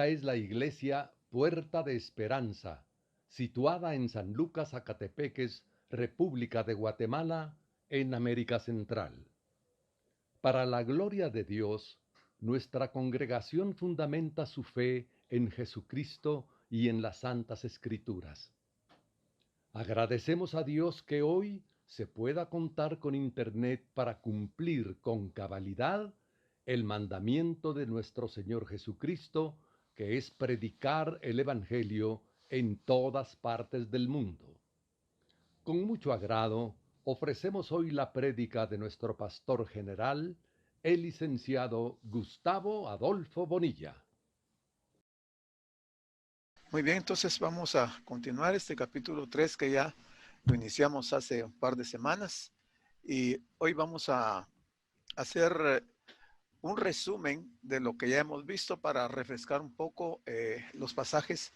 Esta es la iglesia Puerta de Esperanza, situada en San Lucas, Zacatepeques, República de Guatemala, en América Central. Para la gloria de Dios, nuestra congregación fundamenta su fe en Jesucristo y en las Santas Escrituras. Agradecemos a Dios que hoy se pueda contar con Internet para cumplir con cabalidad el mandamiento de nuestro Señor Jesucristo, que es predicar el Evangelio en todas partes del mundo. Con mucho agrado, ofrecemos hoy la prédica de nuestro pastor general, el licenciado Gustavo Adolfo Bonilla. Muy bien, entonces vamos a continuar este capítulo 3 que ya lo iniciamos hace un par de semanas y hoy vamos a hacer un resumen de lo que ya hemos visto para refrescar un poco los pasajes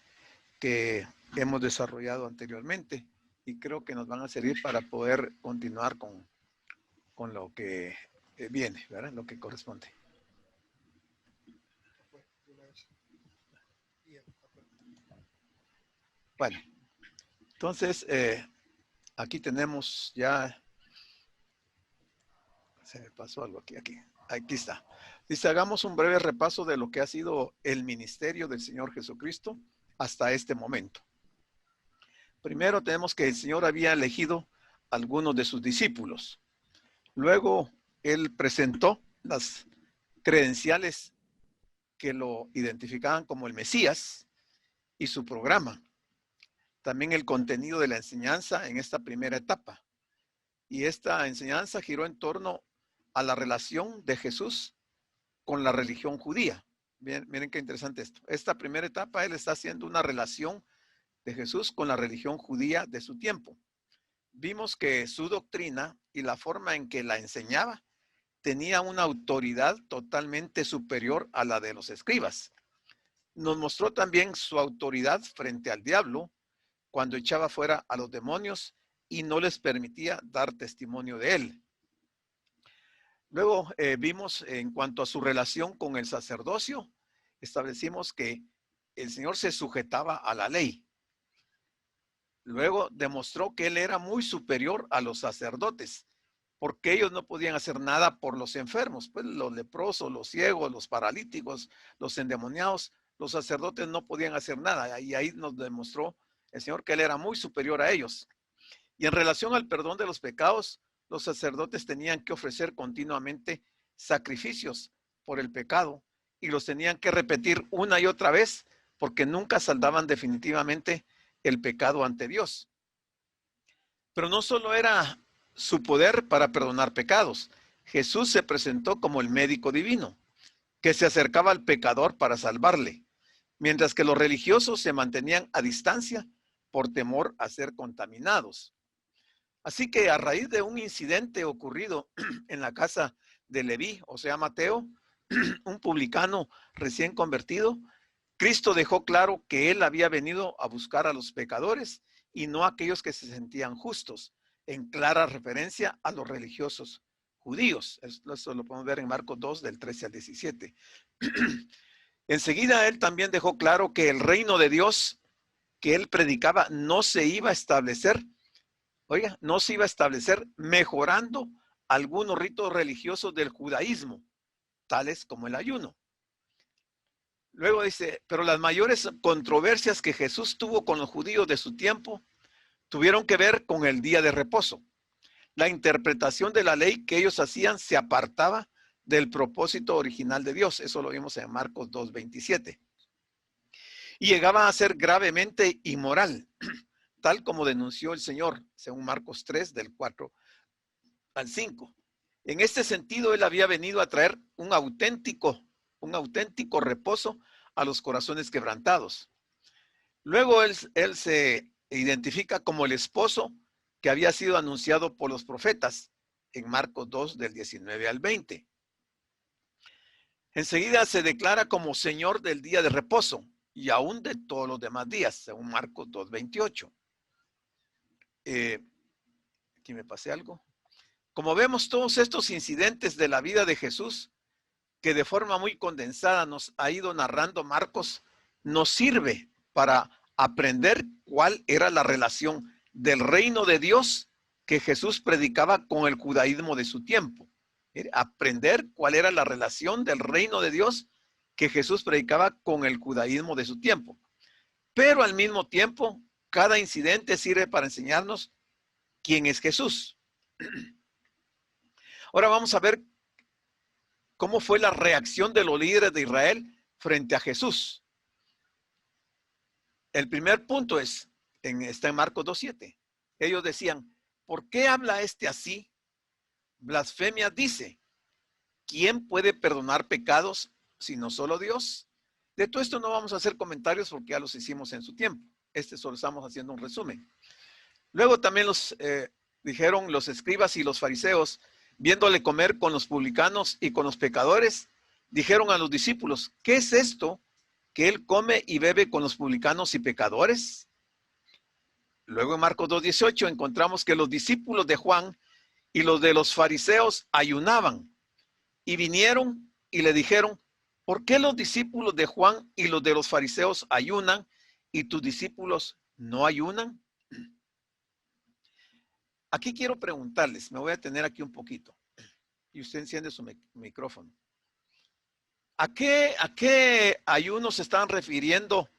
que hemos desarrollado anteriormente y creo que nos van a servir para poder continuar con lo que viene, ¿verdad? Lo que corresponde. Bueno, entonces aquí tenemos ya, se me pasó algo aquí está. Dice, hagamos un breve repaso de lo que ha sido el ministerio del Señor Jesucristo hasta este momento. Primero tenemos que el Señor había elegido a algunos de sus discípulos. Luego Él presentó las credenciales que lo identificaban como el Mesías y su programa. También el contenido de la enseñanza en esta primera etapa. Y esta enseñanza giró en torno a la relación de Jesús con la religión judía. Miren qué interesante esto. Esta primera etapa, Él está haciendo una relación de Jesús con la religión judía de su tiempo. Vimos que su doctrina y la forma en que la enseñaba tenía una autoridad totalmente superior a la de los escribas. Nos mostró también su autoridad frente al diablo cuando echaba fuera a los demonios y no les permitía dar testimonio de él. Luego vimos en cuanto a su relación con el sacerdocio, establecimos que el Señor se sujetaba a la ley. Luego demostró que Él era muy superior a los sacerdotes, porque ellos no podían hacer nada por los enfermos, pues los leprosos, los ciegos, los paralíticos, los endemoniados, los sacerdotes no podían hacer nada. Y ahí nos demostró el Señor que Él era muy superior a ellos. Y en relación al perdón de los pecados, los sacerdotes tenían que ofrecer continuamente sacrificios por el pecado y los tenían que repetir una y otra vez porque nunca saldaban definitivamente el pecado ante Dios. Pero no solo era su poder para perdonar pecados. Jesús se presentó como el médico divino, que se acercaba al pecador para salvarle, mientras que los religiosos se mantenían a distancia por temor a ser contaminados. Así que a raíz de un incidente ocurrido en la casa de Leví, o sea, Mateo, un publicano recién convertido, Cristo dejó claro que él había venido a buscar a los pecadores y no a aquellos que se sentían justos, en clara referencia a los religiosos judíos. Esto lo podemos ver en Marcos 2, del 13 al 17. Enseguida él también dejó claro que el reino de Dios que él predicaba no se iba a establecer, no se iba a establecer mejorando algunos ritos religiosos del judaísmo, tales como el ayuno. Luego dice, pero las mayores controversias que Jesús tuvo con los judíos de su tiempo tuvieron que ver con el día de reposo. La interpretación de la ley que ellos hacían se apartaba del propósito original de Dios. Eso lo vimos en Marcos 2:27. Y llegaba a ser gravemente inmoral, tal como denunció el Señor, según Marcos 3, del 4 al 5. En este sentido, Él había venido a traer un auténtico reposo a los corazones quebrantados. Luego él se identifica como el esposo que había sido anunciado por los profetas en Marcos 2 del 19 al 20. Enseguida se declara como Señor del día de reposo y aún de todos los demás días, según Marcos 2:28. Aquí me pasé algo. Como vemos, todos estos incidentes de la vida de Jesús que de forma muy condensada nos ha ido narrando Marcos, nos sirve para aprender cuál era la relación del reino de Dios que Jesús predicaba con el judaísmo de su tiempo. Aprender cuál era la relación del reino de Dios que Jesús predicaba con el judaísmo de su tiempo. Pero al mismo tiempo, cada incidente sirve para enseñarnos quién es Jesús. Ahora vamos a ver cómo fue la reacción de los líderes de Israel frente a Jesús. El primer punto está en Marcos 2:7. Ellos decían, ¿por qué habla este así? Blasfemia dice, ¿quién puede perdonar pecados sino solo Dios? De todo esto no vamos a hacer comentarios porque ya los hicimos en su tiempo. Solo estamos haciendo un resumen. Luego también dijeron los escribas y los fariseos, viéndole comer con los publicanos y con los pecadores, dijeron a los discípulos, ¿qué es esto que él come y bebe con los publicanos y pecadores? Luego en Marcos 2:18 encontramos que los discípulos de Juan y los de los fariseos ayunaban y vinieron y le dijeron, ¿por qué los discípulos de Juan y los de los fariseos ayunan y tus discípulos no ayunan? Aquí quiero preguntarles, me voy a detener aquí un poquito y usted enciende su micrófono. ¿A qué ayuno se están refiriendo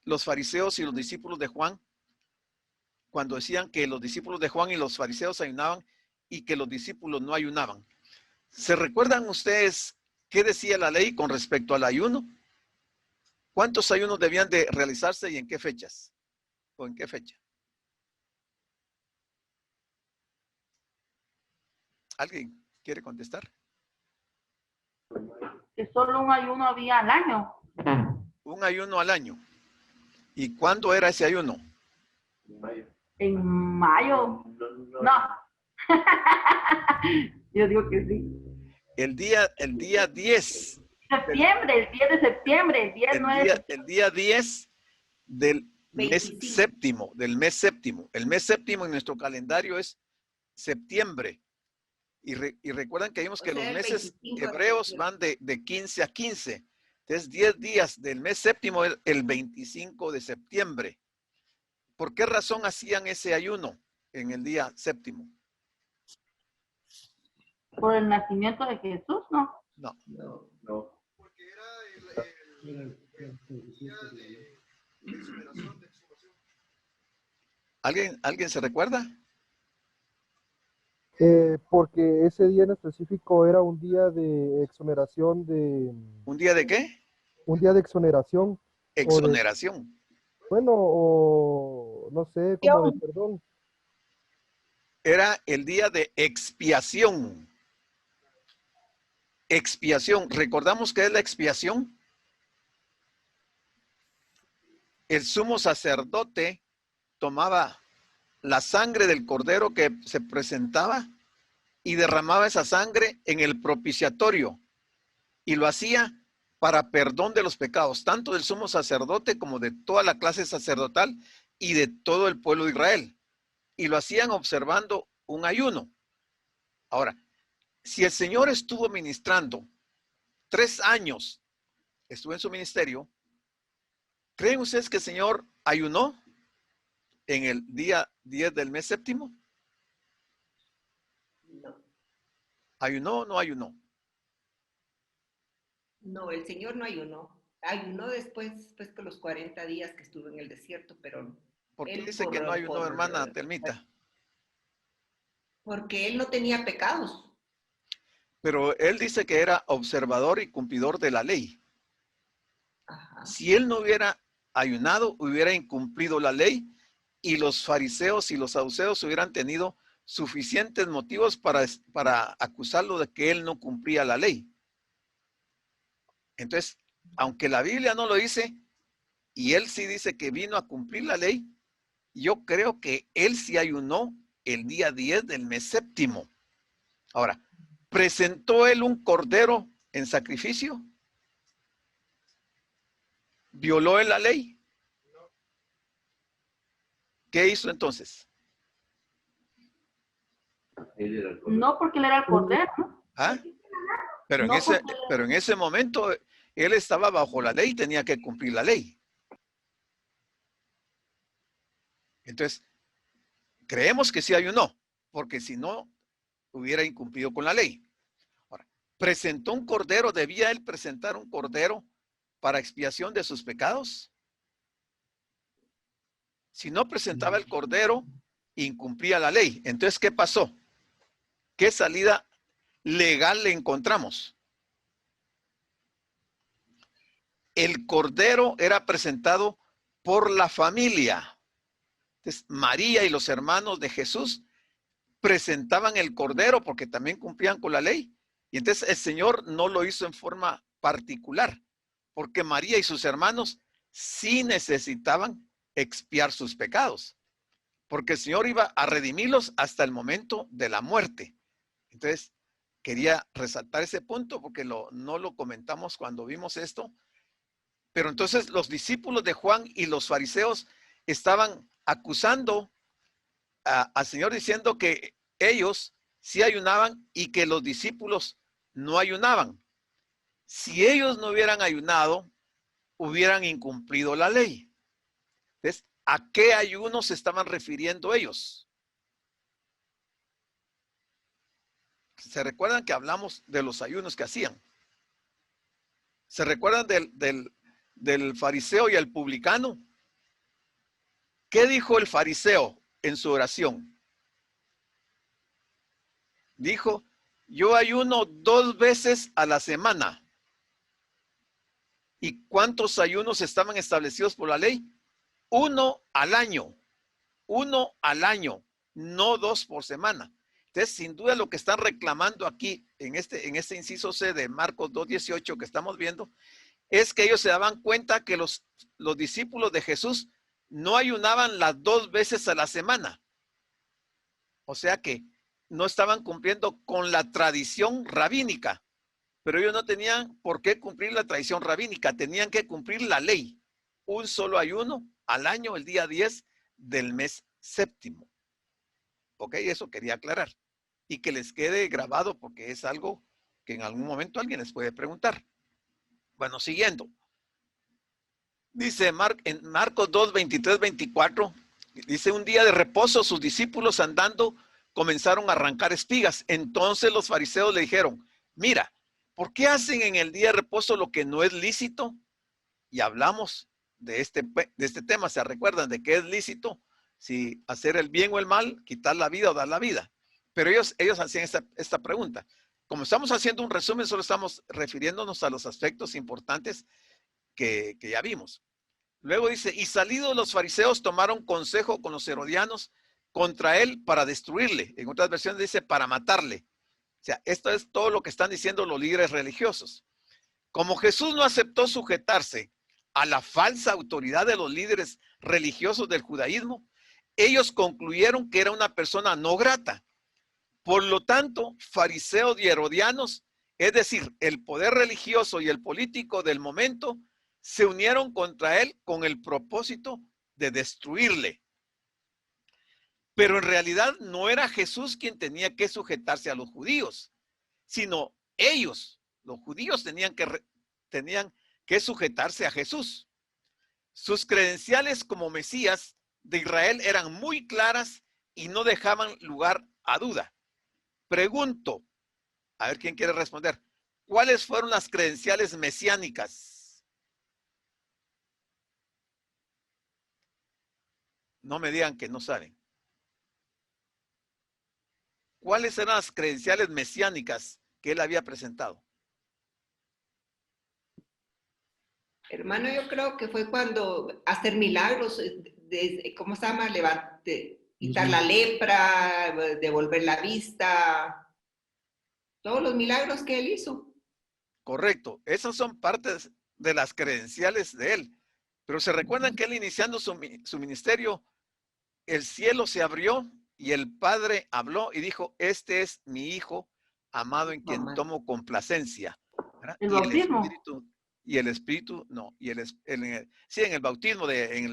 los fariseos y los discípulos de Juan cuando decían que los discípulos de Juan y los fariseos ayunaban y que los discípulos no ayunaban? ¿Se recuerdan ustedes qué decía la ley con respecto al ayuno? ¿Cuántos ayunos debían de realizarse y en qué fechas? ¿O en qué fecha? ¿Alguien quiere contestar? Que solo un ayuno había al año. Un ayuno al año. ¿Y cuándo era ese ayuno? En mayo. No. Yo digo que sí. El día 10. Septiembre, el 10 de septiembre, el día 10 del 25. mes séptimo. El mes séptimo en nuestro calendario es septiembre. Y recuerdan que vimos que los meses hebreos van de 15 a 15. Entonces, 10 días del mes séptimo es el 25 de septiembre. ¿Por qué razón hacían ese ayuno en el día séptimo? Por el nacimiento de Jesús, ¿no? No. Porque era el día de exoneración de exhumación. ¿Alguien se recuerda? Porque ese día en específico era un día de exoneración de... ¿Un día de qué? Un día de exoneración. Exoneración. O no sé, como de perdón. Era el día de expiación. Expiación. ¿Recordamos qué es la expiación? El sumo sacerdote tomaba la sangre del cordero que se presentaba y derramaba esa sangre en el propiciatorio y lo hacía para perdón de los pecados, tanto del sumo sacerdote como de toda la clase sacerdotal y de todo el pueblo de Israel. Y lo hacían observando un ayuno. Ahora, si el Señor estuvo ministrando 3 años, estuvo en su ministerio, ¿creen ustedes que el Señor ayunó en el día 10 del mes séptimo? No. ¿Ayunó o no ayunó? No, el Señor no ayunó. Ayunó después que los 40 días que estuvo en el desierto, pero... ¿Por qué dice que no ayunó, hermana Telmita? Porque él no tenía pecados. Pero él dice que era observador y cumplidor de la ley. Ajá. Si él no hubiera ayunado, hubiera incumplido la ley y los fariseos y los saduceos hubieran tenido suficientes motivos para acusarlo de que él no cumplía la ley. Entonces, aunque la Biblia no lo dice, y él sí dice que vino a cumplir la ley, yo creo que él sí ayunó el día 10 del mes séptimo. Ahora, ¿presentó él un cordero en sacrificio? ¿Violó él la ley? ¿Qué hizo entonces? No, porque él era el cordero, ¿no? ¿Ah? Pero en ese momento Él estaba bajo la ley y tenía que cumplir la ley. Entonces, creemos que sí ayunó, porque si no, hubiera incumplido con la ley. Ahora, presentó un cordero, ¿debía él presentar un cordero para expiación de sus pecados? Si no presentaba el cordero, incumplía la ley. Entonces, ¿qué pasó? ¿Qué salida legal le encontramos? El cordero era presentado por la familia. Entonces, María y los hermanos de Jesús presentaban el cordero porque también cumplían con la ley. Y entonces el Señor no lo hizo en forma particular, porque María y sus hermanos sí necesitaban expiar sus pecados, porque el Señor iba a redimirlos hasta el momento de la muerte. Entonces, quería resaltar ese punto porque no lo comentamos cuando vimos esto. Pero entonces los discípulos de Juan y los fariseos estaban acusando al Señor diciendo que ellos sí ayunaban y que los discípulos no ayunaban. Si ellos no hubieran ayunado, hubieran incumplido la ley. Entonces, ¿a qué ayuno se estaban refiriendo ellos? ¿Se recuerdan que hablamos de los ayunos que hacían? ¿Se recuerdan del fariseo y el publicano? ¿Qué dijo el fariseo en su oración? Dijo, yo ayuno 2 veces a la semana. ¿Y cuántos ayunos estaban establecidos por la ley? 1 al año. 1 al año, no 2 por semana. Entonces, sin duda lo que están reclamando aquí en este inciso C de Marcos 2:18 que estamos viendo, es que ellos se daban cuenta que los discípulos de Jesús no ayunaban las 2 veces a la semana. O sea que no estaban cumpliendo con la tradición rabínica, pero ellos no tenían por qué cumplir la tradición rabínica, tenían que cumplir la ley. Un solo ayuno al año, el día 10 del mes séptimo. Ok, eso quería aclarar. Y que les quede grabado porque es algo que en algún momento alguien les puede preguntar. Bueno, siguiendo. Dice en Marcos 2, 23, 24, dice, un día de reposo sus discípulos andando comenzaron a arrancar espigas. Entonces los fariseos le dijeron, mira, ¿por qué hacen en el día de reposo lo que no es lícito? Y hablamos de este tema, ¿se recuerdan de qué es lícito? Si hacer el bien o el mal, quitar la vida o dar la vida. Pero ellos hacían esta pregunta. Como estamos haciendo un resumen, solo estamos refiriéndonos a los aspectos importantes que ya vimos. Luego dice, y salidos los fariseos tomaron consejo con los herodianos contra él para destruirle. En otras versiones dice para matarle. O sea, esto es todo lo que están diciendo los líderes religiosos. Como Jesús no aceptó sujetarse a la falsa autoridad de los líderes religiosos del judaísmo, ellos concluyeron que era una persona no grata. Por lo tanto, fariseos y herodianos, es decir, el poder religioso y el político del momento, se unieron contra él con el propósito de destruirle. Pero en realidad no era Jesús quien tenía que sujetarse a los judíos, sino ellos, los judíos, tenían que sujetarse a Jesús. Sus credenciales como Mesías de Israel eran muy claras y no dejaban lugar a duda. Pregunto, a ver quién quiere responder, ¿cuáles fueron las credenciales mesiánicas? No me digan que no saben. ¿Cuáles eran las credenciales mesiánicas que él había presentado? Hermano, yo creo que fue cuando hacer milagros, ¿cómo se llama? Quitar la lepra, devolver la vista, todos los milagros que él hizo. Correcto, esas son partes de las credenciales de él. Pero se recuerdan que él iniciando su ministerio, el cielo se abrió y el Padre habló y dijo, este es mi Hijo amado en quien tomo complacencia. ¿Verdad? El bautismo. En el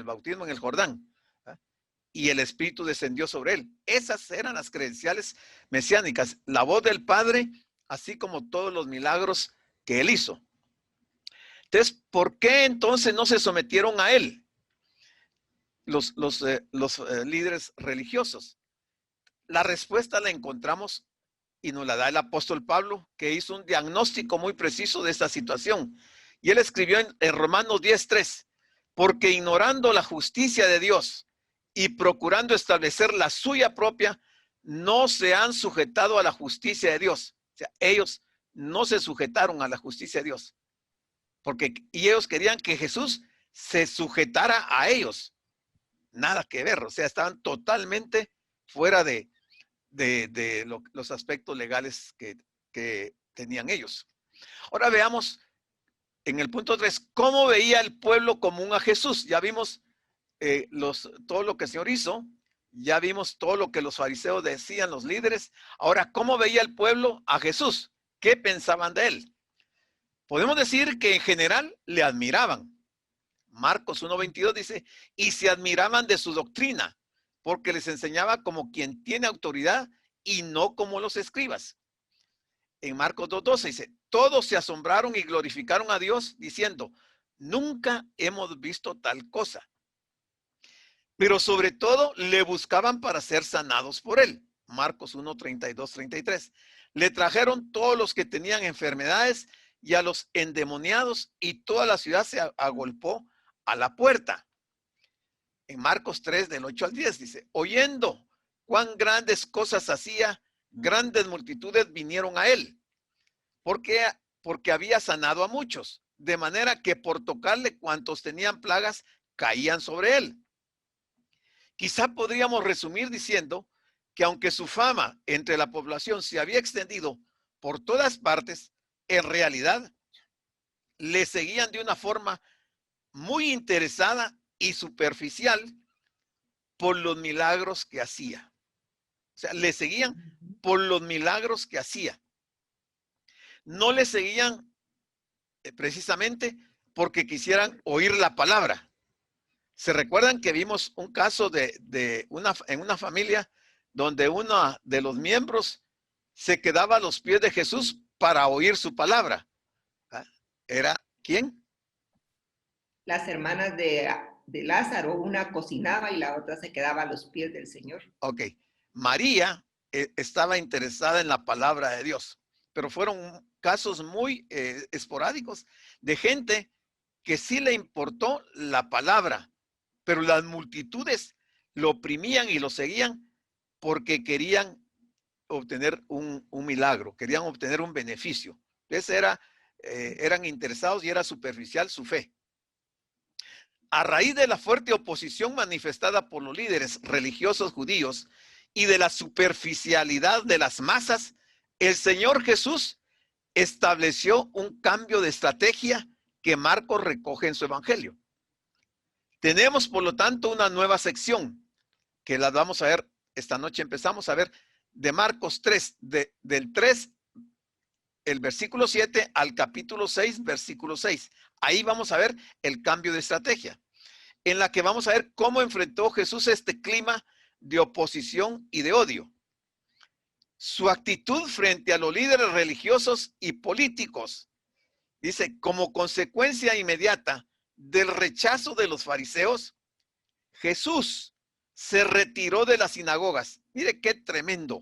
bautismo en el Jordán. ¿Verdad? Y el Espíritu descendió sobre él. Esas eran las credenciales mesiánicas, la voz del Padre, así como todos los milagros que él hizo. Entonces, ¿por qué entonces no se sometieron a él los líderes religiosos? La respuesta la encontramos y nos la da el apóstol Pablo, que hizo un diagnóstico muy preciso de esta situación. Y él escribió en Romanos 10:3, porque ignorando la justicia de Dios y procurando establecer la suya propia, no se han sujetado a la justicia de Dios. O sea, ellos no se sujetaron a la justicia de Dios. Y ellos querían que Jesús se sujetara a ellos. Nada que ver, o sea, estaban totalmente fuera de los aspectos legales que tenían ellos. Ahora veamos en el punto 3, ¿cómo veía el pueblo común a Jesús? Ya vimos todo lo que el Señor hizo, ya vimos todo lo que los fariseos decían, los líderes. Ahora, ¿cómo veía el pueblo a Jesús? ¿Qué pensaban de él? Podemos decir que en general le admiraban. Marcos 1:22 dice, y se admiraban de su doctrina, porque les enseñaba como quien tiene autoridad y no como los escribas. En Marcos 2:12 dice, todos se asombraron y glorificaron a Dios diciendo, nunca hemos visto tal cosa. Pero sobre todo le buscaban para ser sanados por él. Marcos 1:32-33. Le trajeron todos los que tenían enfermedades y a los endemoniados, y toda la ciudad se agolpó a la puerta. En Marcos 3, del 8 al 10, dice, oyendo cuán grandes cosas hacía, grandes multitudes vinieron a él, porque había sanado a muchos, de manera que por tocarle cuantos tenían plagas, caían sobre él. Quizá podríamos resumir diciendo que aunque su fama entre la población se había extendido por todas partes, en realidad le seguían de una forma muy interesada y superficial por los milagros que hacía. O sea, le seguían por los milagros que hacía. No le seguían precisamente porque quisieran oír la palabra. ¿Se recuerdan que vimos un caso en una familia donde uno de los miembros se quedaba a los pies de Jesús para oír su palabra? ¿Era quién? Las hermanas de Lázaro, una cocinaba y la otra se quedaba a los pies del Señor. Ok. María estaba interesada en la palabra de Dios, pero fueron casos muy esporádicos de gente que sí le importó la palabra, pero las multitudes lo oprimían y lo seguían porque querían obtener un milagro, querían obtener un beneficio. Entonces eran interesados y era superficial su fe. A raíz de la fuerte oposición manifestada por los líderes religiosos judíos y de la superficialidad de las masas, el Señor Jesús estableció un cambio de estrategia que Marcos recoge en su evangelio. Tenemos, por lo tanto, una nueva sección que la vamos a ver esta noche. Empezamos a ver de Marcos 3, del 3, el versículo 7 al capítulo 6, versículo 6. Ahí vamos a ver el cambio de estrategia, en la que vamos a ver cómo enfrentó Jesús este clima de oposición y de odio. Su actitud frente a los líderes religiosos y políticos. Dice, como consecuencia inmediata del rechazo de los fariseos, Jesús se retiró de las sinagogas. Mire qué tremendo.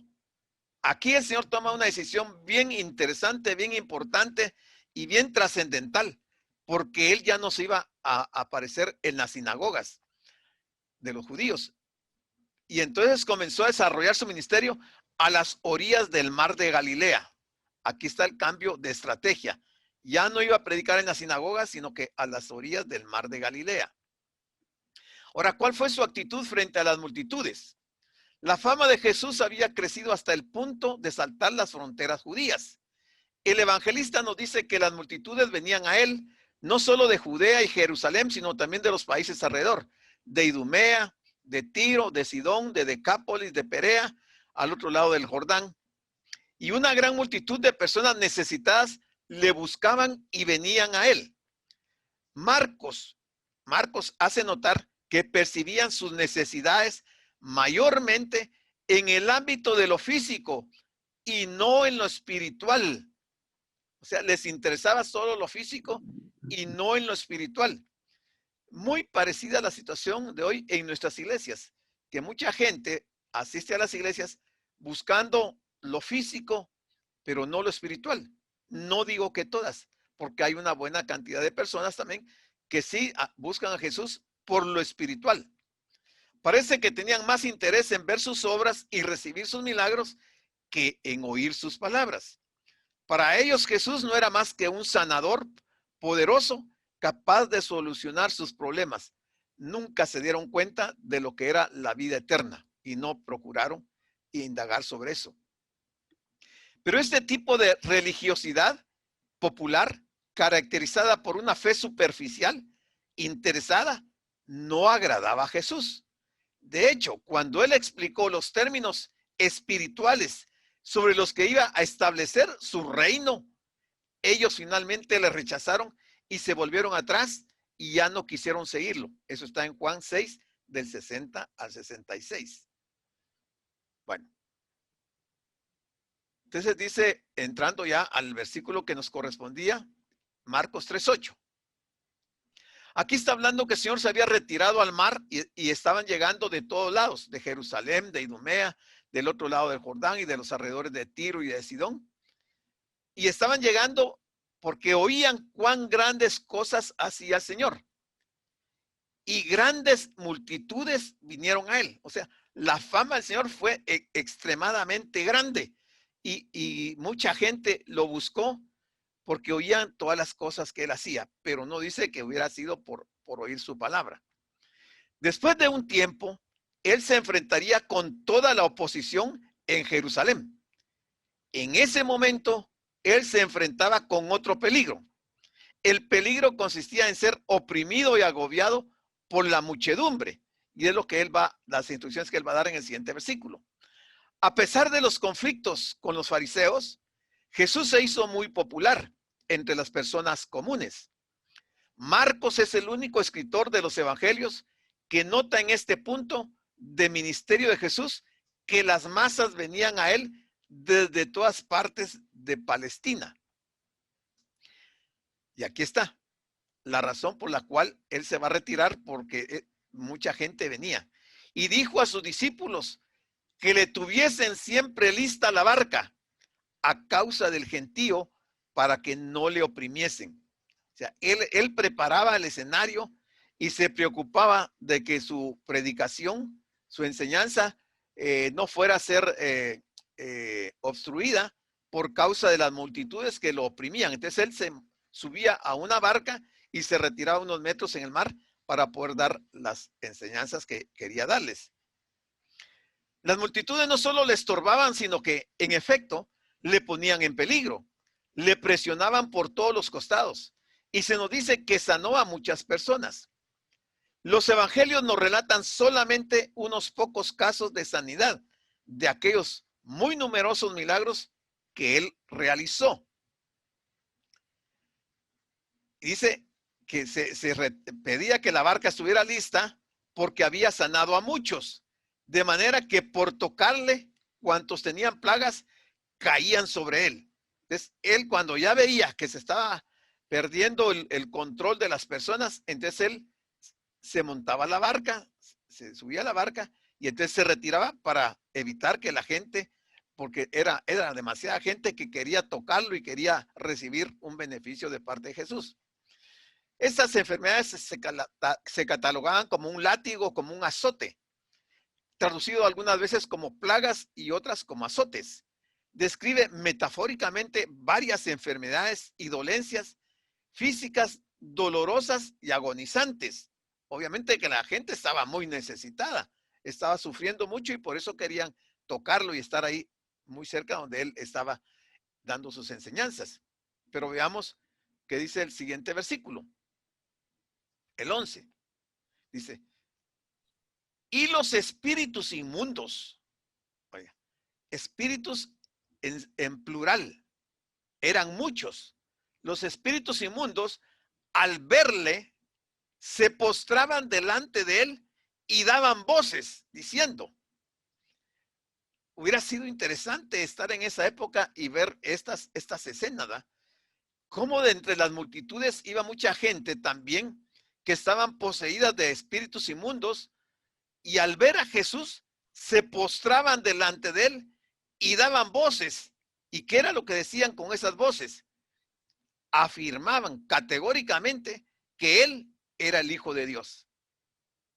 Aquí el Señor toma una decisión bien interesante, bien importante y bien trascendental, porque él ya no se iba a aparecer en las sinagogas de los judíos. Y entonces comenzó a desarrollar su ministerio a las orillas del mar de Galilea. Aquí está el cambio de estrategia. Ya no iba a predicar en las sinagogas, sino que a las orillas del mar de Galilea. Ahora, ¿cuál fue su actitud frente a las multitudes? La fama de Jesús había crecido hasta el punto de saltar las fronteras judías. El evangelista nos dice que las multitudes venían a él, no solo de Judea y Jerusalén, sino también de los países alrededor, de Idumea, de Tiro, de Sidón, de Decápolis, de Perea, al otro lado del Jordán. Y una gran multitud de personas necesitadas le buscaban y venían a él. Marcos hace notar que percibían sus necesidades mayormente en el ámbito de lo físico y no en lo espiritual. O sea, les interesaba solo lo físico y no en lo espiritual. Muy parecida a la situación de hoy en nuestras iglesias, que mucha gente asiste a las iglesias buscando lo físico, pero no lo espiritual. No digo que todas, porque hay una buena cantidad de personas también que sí buscan a Jesús por lo espiritual. Parece que tenían más interés en ver sus obras y recibir sus milagros que en oír sus palabras. Para ellos Jesús no era más que un sanador poderoso, capaz de solucionar sus problemas. Nunca se dieron cuenta de lo que era la vida eterna y no procuraron indagar sobre eso. Pero este tipo de religiosidad popular, caracterizada por una fe superficial, interesada, no agradaba a Jesús. De hecho, cuando él explicó los términos espirituales sobre los que iba a establecer su reino, ellos finalmente le rechazaron y se volvieron atrás y ya no quisieron seguirlo. Eso está en Juan 6, del 60 al 66. Bueno. Entonces dice, entrando ya al versículo que nos correspondía, Marcos 3:8. Aquí está hablando que el Señor se había retirado al mar y estaban llegando de todos lados, de Jerusalén, de Idumea, del otro lado del Jordán y de los alrededores de Tiro y de Sidón. Y estaban llegando porque oían cuán grandes cosas hacía el Señor. Y grandes multitudes vinieron a él. O sea, la fama del Señor fue extremadamente grande. Y mucha gente lo buscó porque oían todas las cosas que él hacía, pero no dice que hubiera sido por oír su palabra. Después de un tiempo, él se enfrentaría con toda la oposición en Jerusalén. En ese momento, él se enfrentaba con otro peligro. El peligro consistía en ser oprimido y agobiado por la muchedumbre. Y es lo que él las instrucciones que él va a dar en el siguiente versículo. A pesar de los conflictos con los fariseos, Jesús se hizo muy popular entre las personas comunes. Marcos es el único escritor de los evangelios que nota en este punto de ministerio de Jesús que las masas venían a él desde todas partes de Palestina. Y aquí está la razón por la cual él se va a retirar, porque mucha gente venía. Y dijo a sus discípulos que le tuviesen siempre lista la barca a causa del gentío para que no le oprimiesen. O sea, él preparaba el escenario y se preocupaba de que su predicación, su enseñanza, no fuera a ser obstruida por causa de las multitudes que lo oprimían. Entonces él se subía a una barca y se retiraba unos metros en el mar para poder dar las enseñanzas que quería darles. Las multitudes no solo le estorbaban, sino que, en efecto, le ponían en peligro. Le presionaban por todos los costados. Y se nos dice que sanó a muchas personas. Los evangelios nos relatan solamente unos pocos casos de sanidad de aquellos muy numerosos milagros que él realizó. Dice que se pedía que la barca estuviera lista porque había sanado a muchos. De manera que por tocarle, cuantos tenían plagas, caían sobre él. Entonces, él cuando ya veía que se estaba perdiendo el control de las personas, entonces él se montaba a la barca, se subía a la barca y entonces se retiraba para evitar que la gente, porque era demasiada gente que quería tocarlo y quería recibir un beneficio de parte de Jesús. Estas enfermedades se catalogaban como un látigo, como un azote, traducido algunas veces como plagas y otras como azotes. Describe metafóricamente varias enfermedades y dolencias físicas dolorosas y agonizantes. Obviamente que la gente estaba muy necesitada, estaba sufriendo mucho y por eso querían tocarlo y estar ahí muy cerca donde él estaba dando sus enseñanzas. Pero veamos qué dice el siguiente versículo, el 11. Dice, y los espíritus inmundos, oiga, espíritus en plural, eran muchos. Los espíritus inmundos, al verle, se postraban delante de él y daban voces diciendo. Hubiera sido interesante estar en esa época y ver estas escenas, ¿verdad? cómo de entre las multitudes iba mucha gente también que estaban poseídas de espíritus inmundos, y al ver a Jesús se postraban delante de él y daban voces. ¿Y qué era lo que decían con esas voces? Afirmaban categóricamente que él era el Hijo de Dios.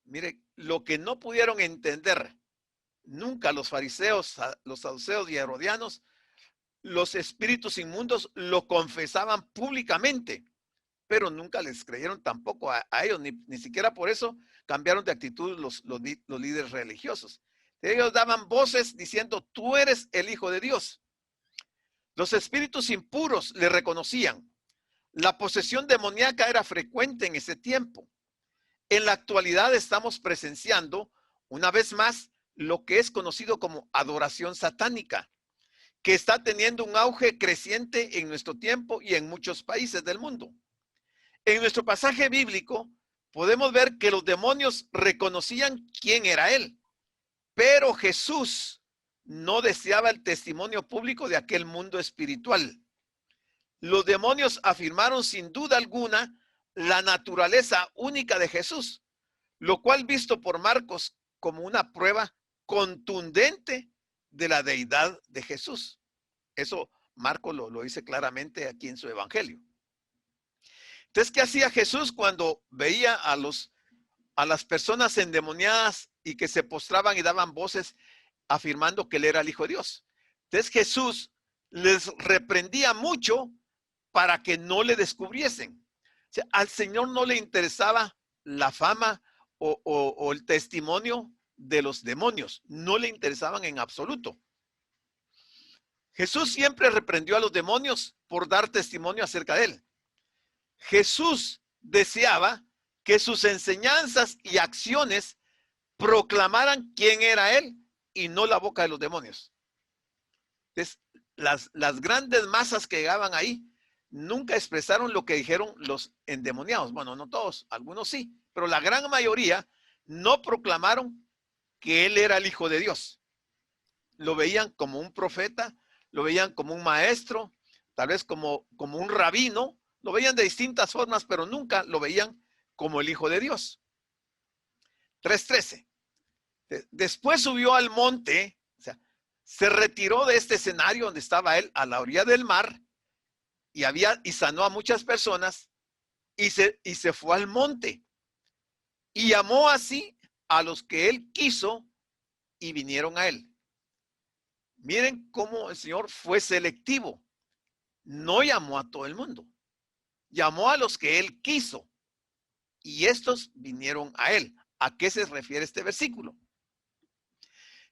Mire, lo que no pudieron entender nunca los fariseos, los saduceos y herodianos, los espíritus inmundos lo confesaban públicamente, pero nunca les creyeron tampoco a ellos, ni siquiera por eso cambiaron de actitud los líderes religiosos. Ellos daban voces diciendo, tú eres el Hijo de Dios. Los espíritus impuros le reconocían. La posesión demoníaca era frecuente en ese tiempo. En la actualidad estamos presenciando, una vez más, lo que es conocido como adoración satánica, que está teniendo un auge creciente en nuestro tiempo y en muchos países del mundo. En nuestro pasaje bíblico podemos ver que los demonios reconocían quién era él, pero Jesús no deseaba el testimonio público de aquel mundo espiritual. Los demonios afirmaron sin duda alguna la naturaleza única de Jesús, lo cual visto por Marcos como una prueba contundente de la deidad de Jesús. Eso Marcos lo dice claramente aquí en su evangelio. Entonces, ¿qué hacía Jesús cuando veía a las personas endemoniadas y que se postraban y daban voces afirmando que él era el Hijo de Dios? Entonces Jesús les reprendía mucho para que no le descubriesen. O sea, al Señor no le interesaba la fama o el testimonio de los demonios. No le interesaban en absoluto. Jesús siempre reprendió a los demonios por dar testimonio acerca de él. Jesús deseaba que sus enseñanzas y acciones proclamaran quién era él y no la boca de los demonios. Entonces, las grandes masas que llegaban ahí nunca expresaron lo que dijeron los endemoniados. Bueno, no todos, algunos sí, pero la gran mayoría no proclamaron que él era el Hijo de Dios. Lo veían como un profeta, lo veían como un maestro, tal vez como un rabino, lo veían de distintas formas, pero nunca lo veían como el Hijo de Dios. 3:13. Después subió al monte, o sea, se retiró de este escenario donde estaba él a la orilla del mar y sanó a muchas personas y se fue al monte y llamó así a los que él quiso y vinieron a él. Miren cómo el Señor fue selectivo. No llamó a todo el mundo. Llamó a los que él quiso y estos vinieron a él. ¿A qué se refiere este versículo?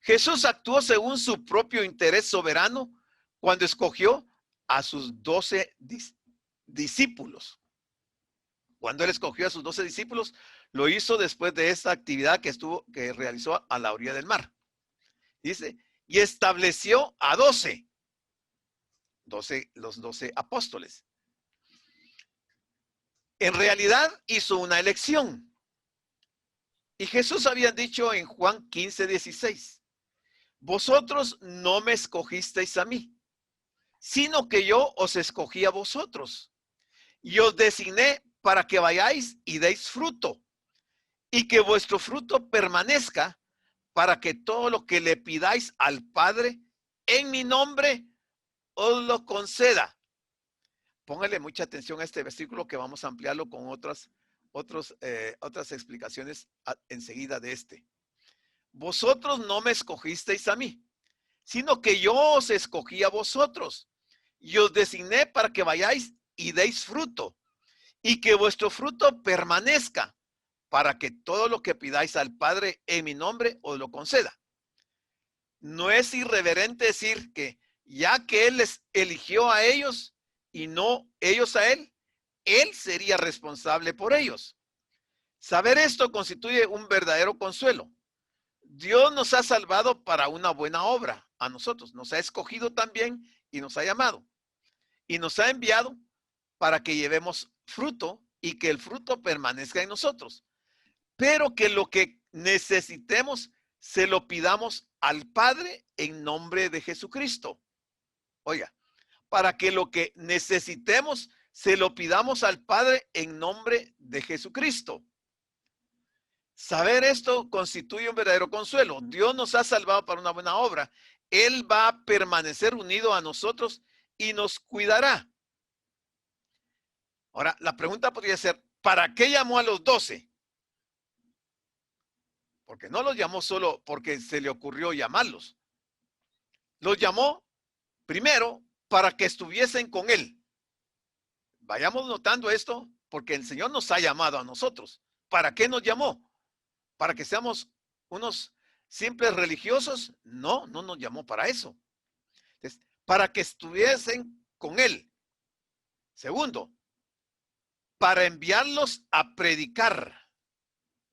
Jesús actuó según su propio interés soberano cuando escogió a sus 12 discípulos. Cuando él escogió a sus 12 discípulos, lo hizo después de esta actividad que realizó a la orilla del mar. Dice, y estableció a 12, los 12 apóstoles. En realidad hizo una elección. Y Jesús había dicho en Juan 15:16, vosotros no me escogisteis a mí, sino que yo os escogí a vosotros y os designé para que vayáis y deis fruto y que vuestro fruto permanezca, para que todo lo que le pidáis al Padre en mi nombre os lo conceda. Póngale mucha atención a este versículo que vamos a ampliarlo con otras explicaciones enseguida de este. Vosotros no me escogisteis a mí, sino que yo os escogí a vosotros y os designé para que vayáis y deis fruto y que vuestro fruto permanezca, para que todo lo que pidáis al Padre en mi nombre os lo conceda. No es irreverente decir que ya que Él les eligió a ellos y no ellos a Él, Él sería responsable por ellos. Saber esto constituye un verdadero consuelo. Dios nos ha salvado para una buena obra a nosotros. Nos ha escogido también y nos ha llamado. Y nos ha enviado para que llevemos fruto y que el fruto permanezca en nosotros. Pero que lo que necesitemos se lo pidamos al Padre en nombre de Jesucristo. Oiga, para que lo que necesitemos se lo pidamos al Padre en nombre de Jesucristo. Saber esto constituye un verdadero consuelo. Dios nos ha salvado para una buena obra. Él va a permanecer unido a nosotros y nos cuidará. Ahora, la pregunta podría ser, ¿para qué llamó a los 12? Porque no los llamó solo porque se le ocurrió llamarlos. Los llamó primero para que estuviesen con Él. Vayamos notando esto porque el Señor nos ha llamado a nosotros. ¿Para qué nos llamó? ¿Para que seamos unos simples religiosos? No, no nos llamó para eso. Entonces, para que estuviesen con Él. Segundo, para enviarlos a predicar.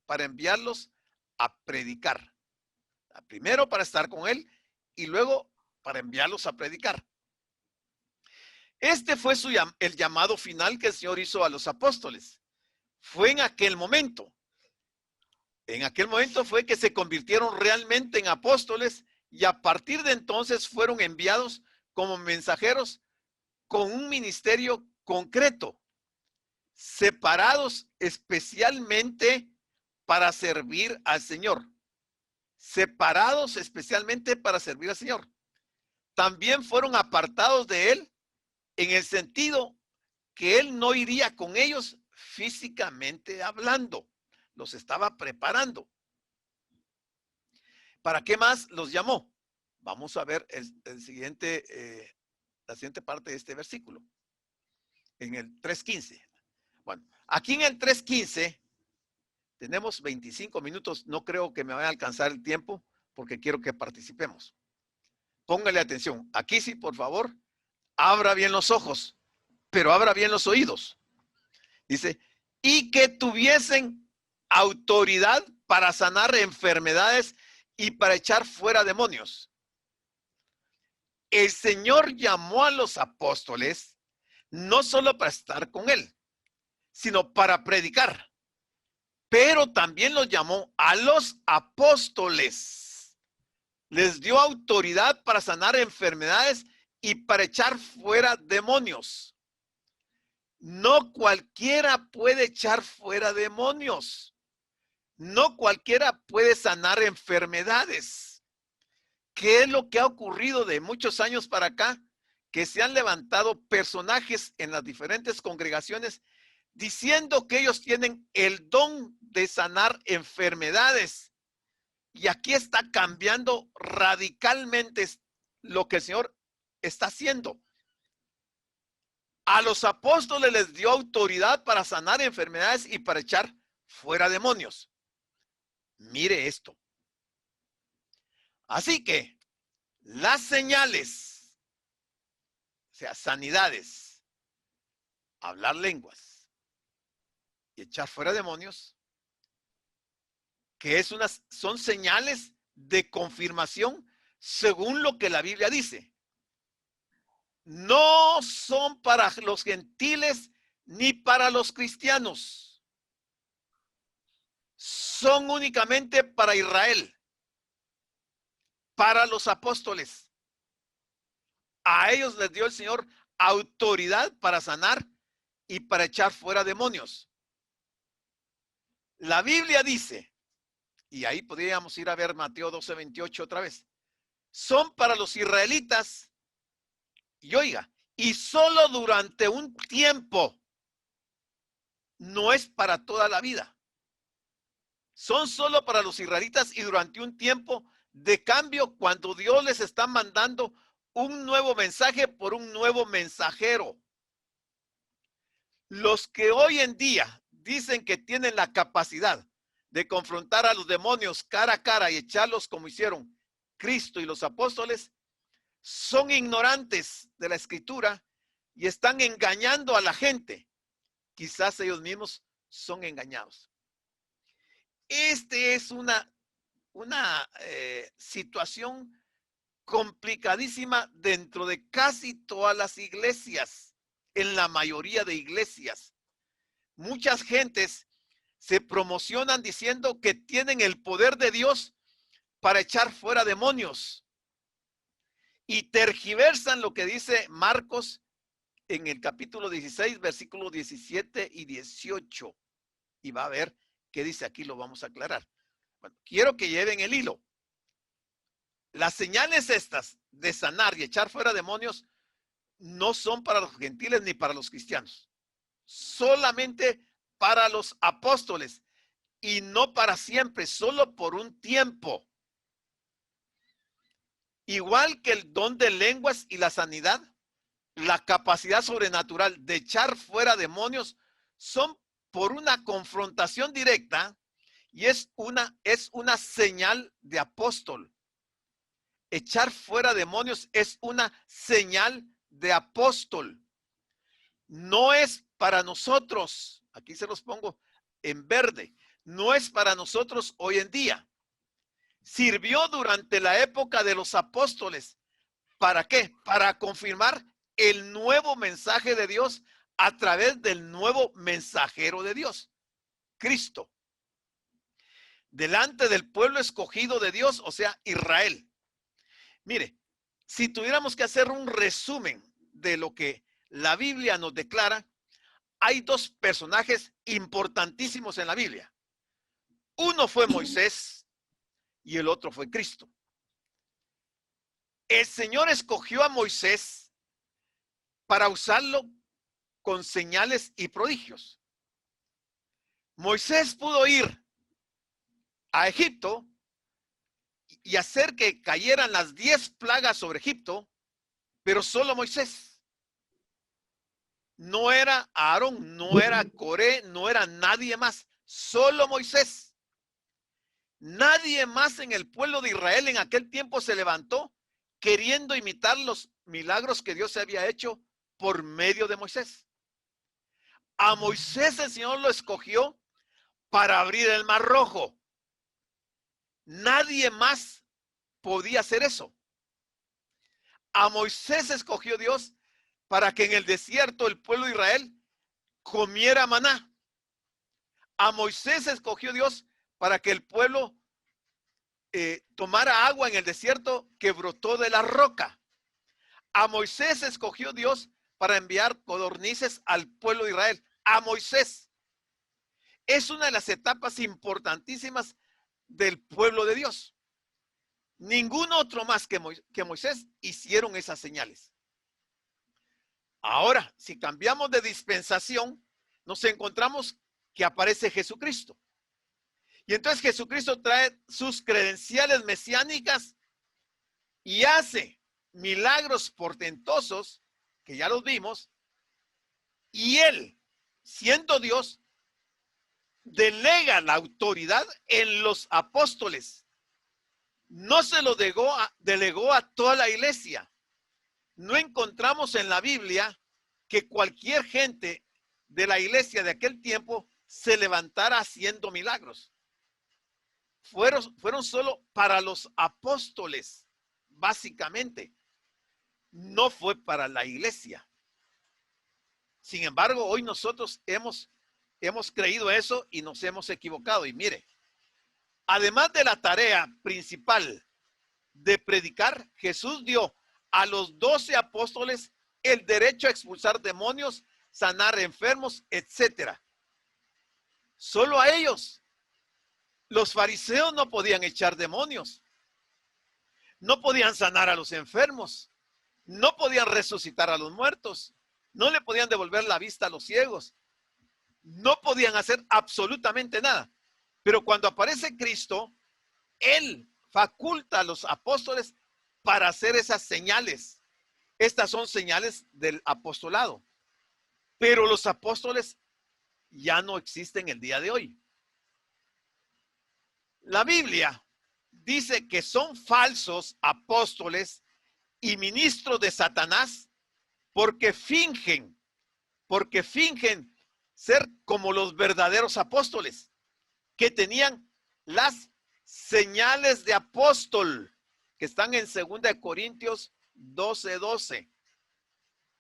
Para enviarlos a predicar. Primero para estar con Él y luego para enviarlos a predicar. Este fue el llamado final que el Señor hizo a los apóstoles. Fue en aquel momento. En aquel momento fue que se convirtieron realmente en apóstoles y a partir de entonces fueron enviados como mensajeros con un ministerio concreto, separados especialmente para servir al Señor. Separados especialmente para servir al Señor. También fueron apartados de Él en el sentido que Él no iría con ellos físicamente hablando. Los estaba preparando. ¿Para qué más los llamó? Vamos a ver la siguiente parte de este versículo. En el 3:15. Bueno, aquí en el 3:15 tenemos 25 minutos. No creo que me vaya a alcanzar el tiempo porque quiero que participemos. Póngale atención. Aquí sí, por favor, abra bien los ojos, pero abra bien los oídos. Dice, y que tuviesen autoridad para sanar enfermedades y para echar fuera demonios. El Señor llamó a los apóstoles no solo para estar con Él, sino para predicar. Pero también los llamó a los apóstoles. Les dio autoridad para sanar enfermedades y para echar fuera demonios. No cualquiera puede echar fuera demonios. No cualquiera puede sanar enfermedades. ¿Qué es lo que ha ocurrido de muchos años para acá? Que se han levantado personajes en las diferentes congregaciones diciendo que ellos tienen el don de sanar enfermedades. Y aquí está cambiando radicalmente lo que el Señor está haciendo. A los apóstoles les dio autoridad para sanar enfermedades y para echar fuera demonios. Mire esto. Así que las señales, o sea, sanidades, hablar lenguas y echar fuera demonios, que son señales de confirmación según lo que la Biblia dice. No son para los gentiles ni para los cristianos. Son únicamente para Israel, para los apóstoles. A ellos les dio el Señor autoridad para sanar y para echar fuera demonios. La Biblia dice, y ahí podríamos ir a ver Mateo 12:28 otra vez, son para los israelitas, y oiga, y solo durante un tiempo, no es para toda la vida. Son solo para los israelitas y durante un tiempo. De cambio, cuando Dios les está mandando un nuevo mensaje por un nuevo mensajero. Los que hoy en día dicen que tienen la capacidad de confrontar a los demonios cara a cara y echarlos como hicieron Cristo y los apóstoles, son ignorantes de la Escritura y están engañando a la gente. Quizás ellos mismos son engañados. Este es una situación complicadísima dentro de casi todas las iglesias, en la mayoría de iglesias. Muchas gentes se promocionan diciendo que tienen el poder de Dios para echar fuera demonios y tergiversan lo que dice Marcos en el capítulo 16, versículos 17 y 18. Y va a ver qué dice aquí, lo vamos a aclarar. Bueno, quiero que lleven el hilo. Las señales estas de sanar y echar fuera demonios no son para los gentiles ni para los cristianos. Solamente para los apóstoles y no para siempre, solo por un tiempo. Igual que el don de lenguas y la sanidad, la capacidad sobrenatural de echar fuera demonios son por una confrontación directa y es una señal de apóstol. Echar fuera demonios es una señal de apóstol. No es para nosotros, aquí se los pongo en verde, no es para nosotros hoy en día. Sirvió durante la época de los apóstoles. ¿Para qué? Para confirmar el nuevo mensaje de Dios a través del nuevo mensajero de Dios, Cristo. Delante del pueblo escogido de Dios, o sea, Israel. Mire, si tuviéramos que hacer un resumen de lo que la Biblia nos declara, hay dos personajes importantísimos en la Biblia. Uno fue Moisés y el otro fue Cristo. El Señor escogió a Moisés para usarlo con señales y prodigios. Moisés pudo ir a Egipto y hacer que cayeran las 10 plagas sobre Egipto, pero solo Moisés. No era Aarón, no era Coré, no era nadie más, solo Moisés. Nadie más en el pueblo de Israel en aquel tiempo se levantó queriendo imitar los milagros que Dios se había hecho por medio de Moisés. A Moisés el Señor lo escogió para abrir el Mar Rojo. Nadie más podía hacer eso. A Moisés escogió Dios para que en el desierto el pueblo de Israel comiera maná. A Moisés escogió Dios para que el pueblo tomara agua en el desierto que brotó de la roca. A Moisés escogió Dios para enviar codornices al pueblo de Israel. A Moisés. Es una de las etapas importantísimas del pueblo de Dios. Ningún otro más que Moisés hicieron esas señales. Ahora, si cambiamos de dispensación, nos encontramos que aparece Jesucristo. Y entonces Jesucristo trae sus credenciales mesiánicas y hace milagros portentosos, que ya los vimos, y él, siendo Dios, delega la autoridad en los apóstoles. No se lo delegó a toda la iglesia. No encontramos en la Biblia que cualquier gente de la iglesia de aquel tiempo se levantara haciendo milagros. Fueron solo para los apóstoles, básicamente. No fue para la iglesia. Sin embargo, hoy nosotros hemos creído eso y nos hemos equivocado. Y mire, además de la tarea principal de predicar, Jesús dio a los 12 apóstoles el derecho a expulsar demonios, sanar enfermos, etcétera. Solo a ellos. Los fariseos no podían echar demonios, no podían sanar a los enfermos, no podían resucitar a los muertos, no le podían devolver la vista a los ciegos, no podían hacer absolutamente nada. Pero cuando aparece Cristo, Él faculta a los apóstoles para hacer esas señales. Estas son señales del apostolado. Pero los apóstoles ya no existen el día de hoy. La Biblia dice que son falsos apóstoles y ministros de Satanás porque fingen ser como los verdaderos apóstoles que tenían las señales de apóstol que están en 2 Corintios 12:12.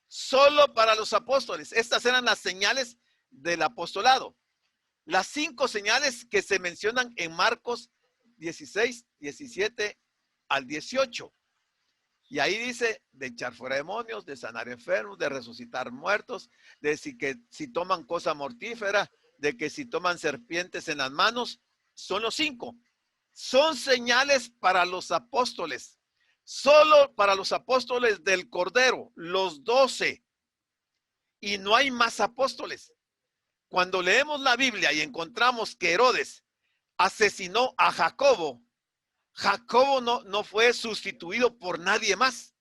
Solo para los apóstoles. Estas eran las señales del apostolado. Las 5 señales que se mencionan en Marcos 16, 17 al 18. Y ahí dice de echar fuera demonios, de sanar enfermos, de resucitar muertos, de si toman cosa mortífera, de que si toman serpientes en las manos. Son los 5. Son señales para los apóstoles. Solo para los apóstoles del Cordero, los 12. Y no hay más apóstoles. Cuando leemos la Biblia y encontramos que Herodes asesinó a Jacobo, Jacobo no fue sustituido por nadie más,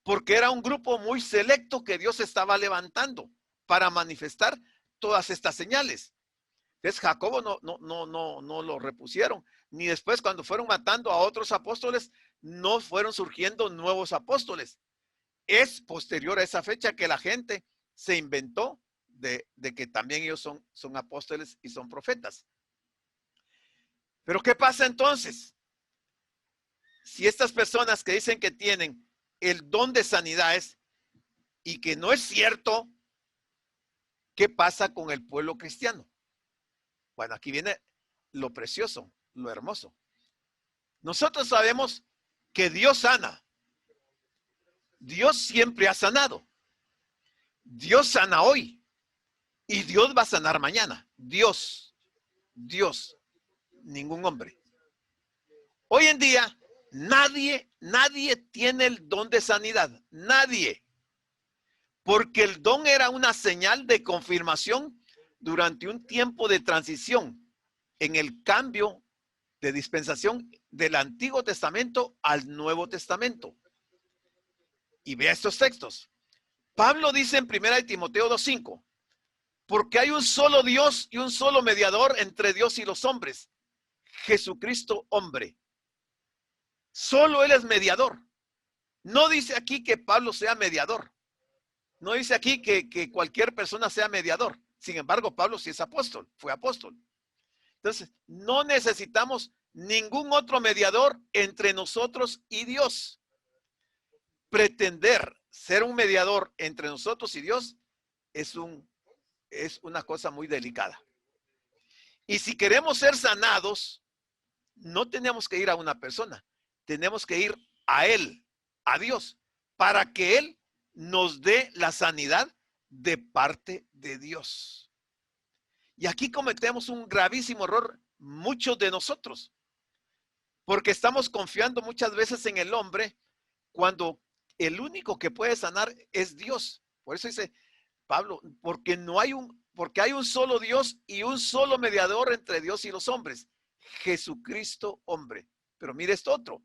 porque era un grupo muy selecto que Dios estaba levantando para manifestar todas estas señales. Entonces Jacobo no lo repusieron, ni después cuando fueron matando a otros apóstoles, no fueron surgiendo nuevos apóstoles. Es posterior a esa fecha que la gente se inventó de que también ellos son apóstoles y son profetas. Pero ¿qué pasa entonces? Si estas personas que dicen que tienen el don de sanidades y que no es cierto, ¿qué pasa con el pueblo cristiano? Bueno, aquí viene lo precioso, lo hermoso. Nosotros sabemos que Dios sana. Dios siempre ha sanado. Dios sana hoy y Dios va a sanar mañana. Dios, ningún hombre. Hoy en día, nadie tiene el don de sanidad. Nadie. Porque el don era una señal de confirmación durante un tiempo de transición en el cambio de dispensación del Antiguo Testamento al Nuevo Testamento. Y vea estos textos. Pablo dice en 1 Timoteo 2:5, porque hay un solo Dios y un solo mediador entre Dios y los hombres, Jesucristo hombre. Solo Él es mediador. No dice aquí que Pablo sea mediador. No dice aquí que cualquier persona sea mediador. Sin embargo, Pablo sí es apóstol, fue apóstol. Entonces, no necesitamos ningún otro mediador entre nosotros y Dios. Pretender ser un mediador entre nosotros y Dios es una cosa muy delicada. Y si queremos ser sanados, no tenemos que ir a una persona, tenemos que ir a Él, a Dios, para que Él nos dé la sanidad de parte de Dios. Y aquí cometemos un gravísimo error, muchos de nosotros, porque estamos confiando muchas veces en el hombre cuando el único que puede sanar es Dios. Por eso dice Pablo, porque hay un solo Dios y un solo mediador entre Dios y los hombres, Jesucristo hombre. Pero mire esto otro.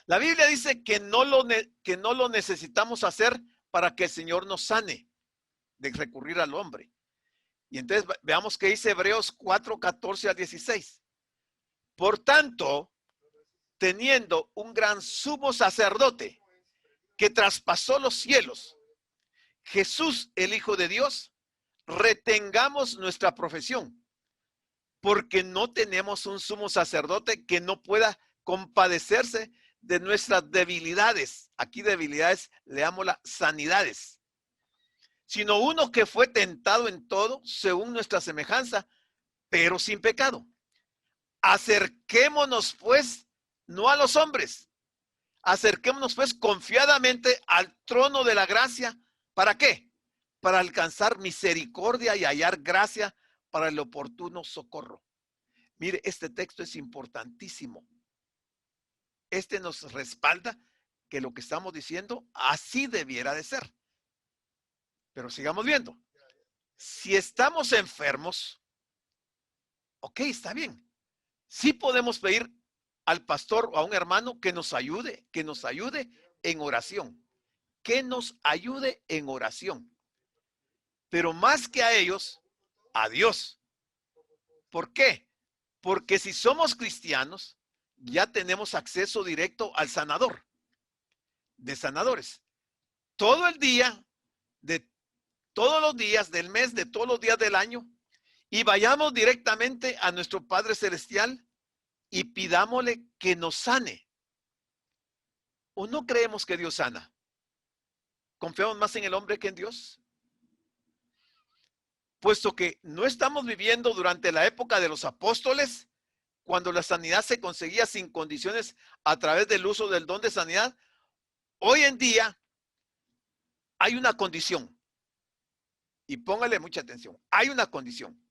La Biblia dice que no lo necesitamos hacer para que el Señor nos sane, de recurrir al hombre. Y entonces veamos qué dice Hebreos 4:14-16. Por tanto, teniendo un gran sumo sacerdote que traspasó los cielos, Jesús, el Hijo de Dios, retengamos nuestra profesión, porque no tenemos un sumo sacerdote que no pueda compadecerse de nuestras debilidades. Aquí debilidades, leámoslas sanidades. Sino uno que fue tentado en todo, según nuestra semejanza, pero sin pecado. Acerquémonos pues, no a los hombres, acerquémonos pues confiadamente al trono de la gracia. ¿Para qué? Para alcanzar misericordia y hallar gracia para el oportuno socorro. Mire, este texto es importantísimo. Este nos respalda que lo que estamos diciendo así debiera de ser. Pero sigamos viendo. Si estamos enfermos, ok, está bien. Sí podemos pedir al pastor o a un hermano que nos ayude en oración. Que nos ayude en oración. Pero más que a ellos, a Dios. ¿Por qué? Porque si somos cristianos, ya tenemos acceso directo al sanador. De sanadores. Todo el día, de todos los días del mes, de todos los días del año, y vayamos directamente a nuestro Padre Celestial y pidámosle que nos sane. ¿O no creemos que Dios sana? ¿Confiamos más en el hombre que en Dios? Puesto que no estamos viviendo durante la época de los apóstoles, cuando la sanidad se conseguía sin condiciones a través del uso del don de sanidad, hoy en día hay una condición. Y póngale mucha atención. Hay una condición.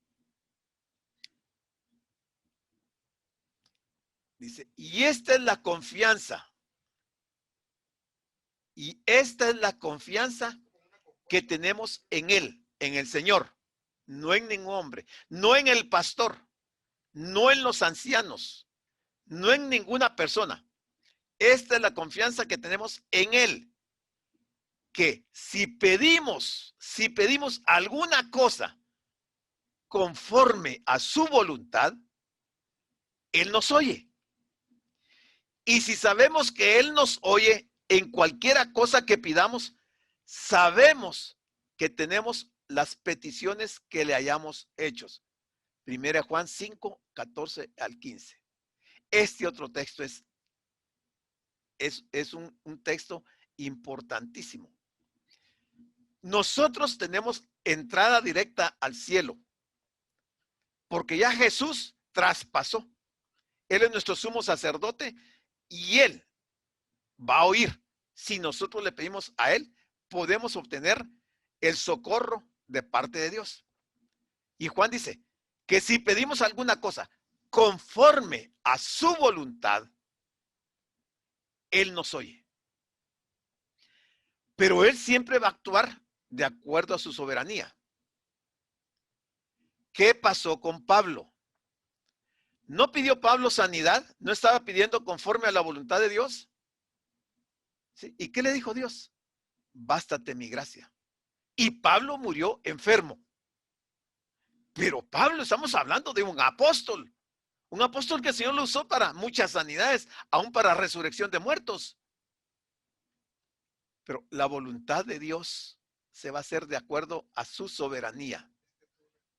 Dice, y esta es la confianza. Y esta es la confianza que tenemos en Él, en el Señor. No en ningún hombre, no en el pastor, no en los ancianos, no en ninguna persona. Esta es la confianza que tenemos en Él. Que si pedimos alguna cosa conforme a su voluntad, Él nos oye. Y si sabemos que Él nos oye en cualquiera cosa que pidamos, sabemos que tenemos las peticiones que le hayamos hechos. 1 Juan 5, 14 al 15. Este otro texto es un texto importantísimo. Nosotros tenemos entrada directa al cielo, porque ya Jesús traspasó. Él es nuestro sumo sacerdote y Él va a oír. Si nosotros le pedimos a Él, podemos obtener el socorro de parte de Dios. Y Juan dice que si pedimos alguna cosa conforme a su voluntad, Él nos oye. Pero Él siempre va a actuar de acuerdo a su soberanía. ¿Qué pasó con Pablo? ¿No pidió Pablo sanidad? ¿No estaba pidiendo conforme a la voluntad de Dios? ¿Sí? ¿Y qué le dijo Dios? Bástate mi gracia. Y Pablo murió enfermo. Pero Pablo, estamos hablando de un apóstol que el Señor lo usó para muchas sanidades, aún para resurrección de muertos. Pero la voluntad de Dios se va a hacer de acuerdo a su soberanía,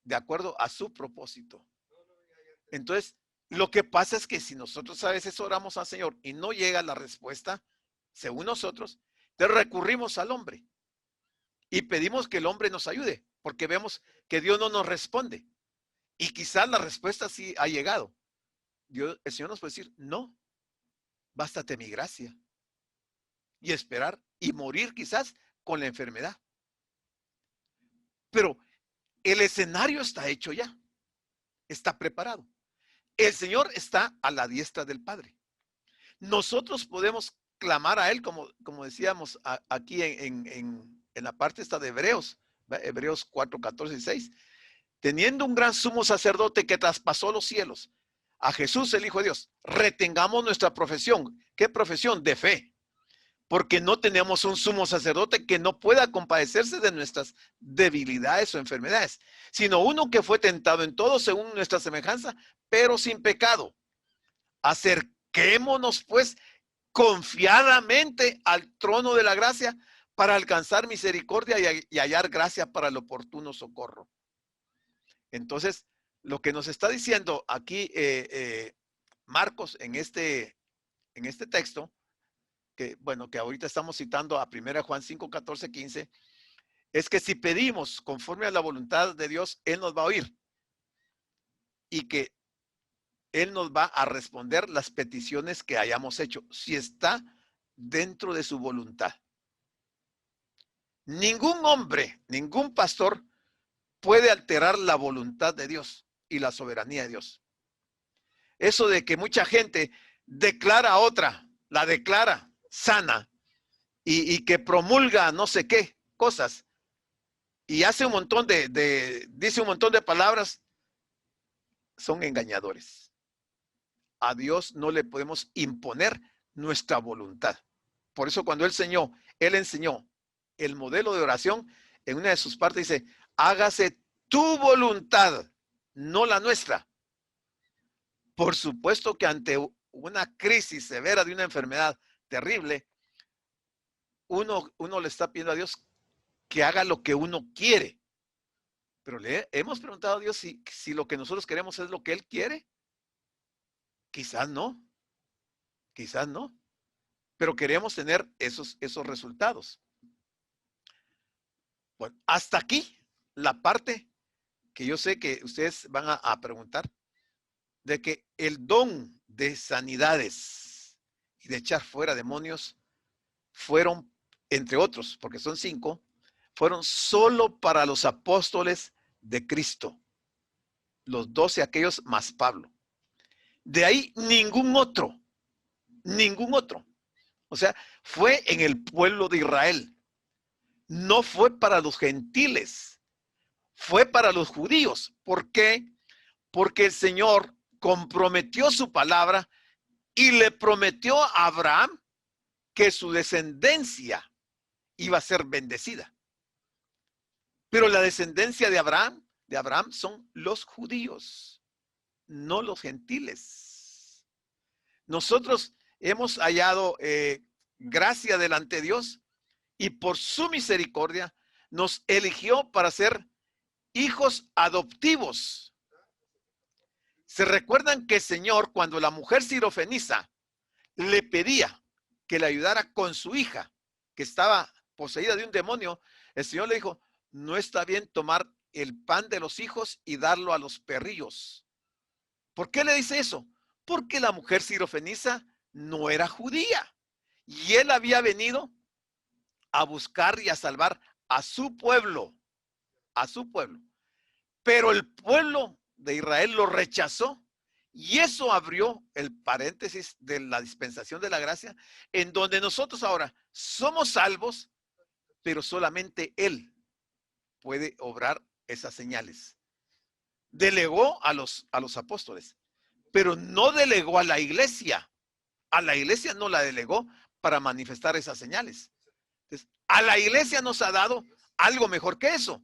de acuerdo a su propósito. Entonces, lo que pasa es que si nosotros a veces oramos al Señor y no llega la respuesta, según nosotros, entonces recurrimos al hombre y pedimos que el hombre nos ayude, porque vemos que Dios no nos responde. Y quizás la respuesta sí ha llegado. El Señor nos puede decir, no, bástate mi gracia. Y esperar y morir quizás con la enfermedad. Pero el escenario está hecho ya, está preparado. El Señor está a la diestra del Padre. Nosotros podemos clamar a Él, como decíamos aquí en la parte esta de Hebreos, Hebreos 4, 14 y 6, teniendo un gran sumo sacerdote que traspasó los cielos, a Jesús el Hijo de Dios, retengamos nuestra profesión. ¿Qué profesión? De fe. Porque no tenemos un sumo sacerdote que no pueda compadecerse de nuestras debilidades o enfermedades, sino uno que fue tentado en todo según nuestra semejanza, pero sin pecado. Acerquémonos pues confiadamente al trono de la gracia para alcanzar misericordia y hallar gracia para el oportuno socorro. Entonces, lo que nos está diciendo aquí Marcos en este texto, que ahorita estamos citando a 1 Juan 5, 14, 15, es que si pedimos conforme a la voluntad de Dios, Él nos va a oír y que Él nos va a responder las peticiones que hayamos hecho, si está dentro de su voluntad. Ningún hombre, ningún pastor puede alterar la voluntad de Dios y la soberanía de Dios. Eso de que mucha gente declara a otra, la declara sana y que promulga no sé qué cosas y hace un montón dice un montón de palabras, son engañadores. A Dios no le podemos imponer nuestra voluntad. Por eso cuando Él enseñó el modelo de oración, en una de sus partes dice, hágase tu voluntad, no la nuestra. Por supuesto que ante una crisis severa de una enfermedad terrible, uno le está pidiendo a Dios que haga lo que uno quiere. Pero le hemos preguntado a Dios si lo que nosotros queremos es lo que Él quiere. Quizás no. Quizás no. Pero queremos tener esos resultados. Bueno, hasta aquí la parte que yo sé que ustedes van a preguntar. de que el don de sanidades y de echar fuera demonios fueron, entre otros, porque son 5, fueron solo para los apóstoles de Cristo, los 12 aquellos más Pablo. De ahí ningún otro. O sea, fue en el pueblo de Israel. No fue para los gentiles, fue para los judíos. ¿Por qué? Porque el Señor comprometió su palabra y le prometió a Abraham que su descendencia iba a ser bendecida. Pero la descendencia de Abraham son los judíos, no los gentiles. Nosotros hemos hallado gracia delante de Dios y por su misericordia nos eligió para ser hijos adoptivos. ¿Se recuerdan que el Señor, cuando la mujer sirofenisa le pedía que le ayudara con su hija, que estaba poseída de un demonio, el Señor le dijo, no está bien tomar el pan de los hijos y darlo a los perrillos? ¿Por qué le dice eso? Porque la mujer sirofenisa no era judía y él había venido a buscar y a salvar a su pueblo, pero el pueblo de Israel lo rechazó y eso abrió el paréntesis de la dispensación de la gracia, en donde nosotros ahora somos salvos, pero solamente Él puede obrar esas señales. Delegó a los apóstoles, pero no delegó a la iglesia. A la iglesia no la delegó para manifestar esas señales. Entonces, a la iglesia nos ha dado algo mejor que eso,